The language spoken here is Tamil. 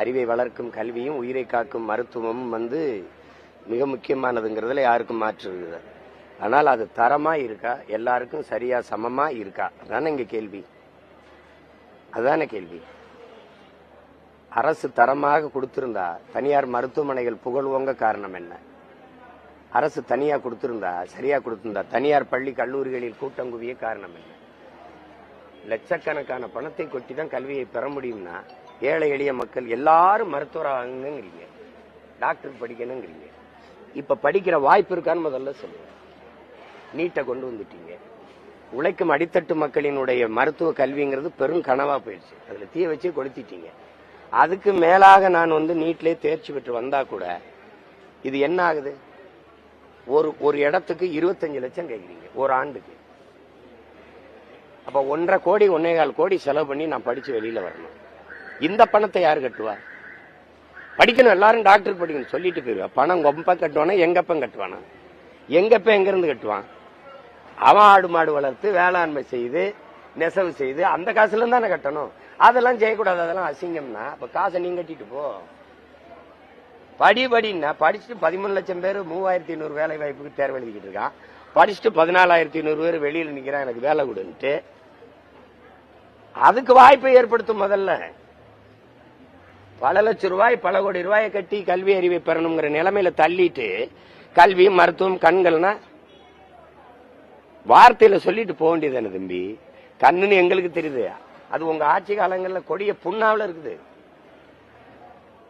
அறிவை வளர்க்கும் கல்வியும் உயிரை காக்கும் மருத்துவமும் மிக முக்கியமானதுங்கிறதுல யாருக்கும் மாற்று இருக்குது. ஆனால் அது தரமா இருக்கா, எல்லாருக்கும் சரியா சமமா இருக்கா, அதானே இங்க கேள்வி. அதுதானே கேள்வி. அரசு தரமாக கொடுத்திருந்தா தனியார் மருத்துவமனைகள் புகழ்வோங்க காரணம் என்ன? அரசு தனியா கொடுத்திருந்தா, சரியா கொடுத்திருந்தா தனியார் பள்ளி கல்லூரிகளில் கூட்டம் குவிய காரணம் என்ன? லட்சக்கணக்கான பணத்தை கொட்டி தான் கல்வியை பெற முடியும்னா ஏழை எளிய மக்கள் எல்லாரும் மருத்துவராகுங்கிறீங்க, டாக்டர் படிக்கணுங்கிறீங்க. இப்ப படிக்கிற வாய்ப்பு இருக்கான்னு முதல்ல சொல்லுங்க. நீட்டை கொண்டு வந்துட்டீங்க. உழைக்கும் அடித்தட்டு மக்களினுடைய மருத்துவ கல்விங்கிறது பெரும் கனவா போயிடுச்சு. அதுல தீய வச்சு கொளுத்திட்டீங்க. அதுக்கு மேலாக நான் நீட்லயே தேர்ச்சி பெற்று வந்தா கூட இது என்ன ஆகுது? ஒரு இடத்துக்கு 25 லட்சம் கேட்குறீங்க ஒரு ஆண்டுக்கு. அப்ப 1.5 கோடி 1.25 கோடி செலவு பண்ணி நான் படிச்சு வெளியில வரணும். இந்த பணத்தை யாரு கட்டுவா? படிக்கணும், எல்லாரும் டாக்டர் படிக்கணும் சொல்லிட்டு போயிருவா. பணம் கொப்ப கட்டுவானா, எங்கப்ப கட்டுவானா? எங்கப்ப எங்க இருந்து கட்டுவான்? அவன் ஆடு மாடு வளர்த்து வேளாண்மை செய்து நெசவு செய்து அந்த காசுல இருந்து தானே கட்டணும். அதெல்லாம் செய்யக்கூடாது, அதெல்லாம் அசிங்கம்னா. அப்ப காசை நீங்க கட்டிட்டு போ. படின்னா படிச்சுட்டு 13 லட்சம் பேர் 3500 வேலை வாய்ப்புக்கு தேர்வு எழுதிக்கிட்டு இருக்கான். படிச்சுட்டு 14,500 பேர் வெளியில நிக்கிறான் எனக்கு வேலை கொடுன்ட்டு. அதுக்கு வாய்ப்பை ஏற்படுத்தும். முதல்ல பல லட்சம் ரூபாய் பல கோடி ரூபாயை கட்டி கல்வி அறிவை பெறணுங்கிற நிலைமையில தள்ளிட்டு கல்வி மருத்துவம் கண்கள்னா வார்த்தையில சொல்லிட்டு போக வேண்டியது தானே தம்பி. கண்ணுன்னு எங்களுக்கு தெரியுது. அது உங்க ஆட்சி காலங்கள்ல கொடிய புண்ணாவில் இருக்குது.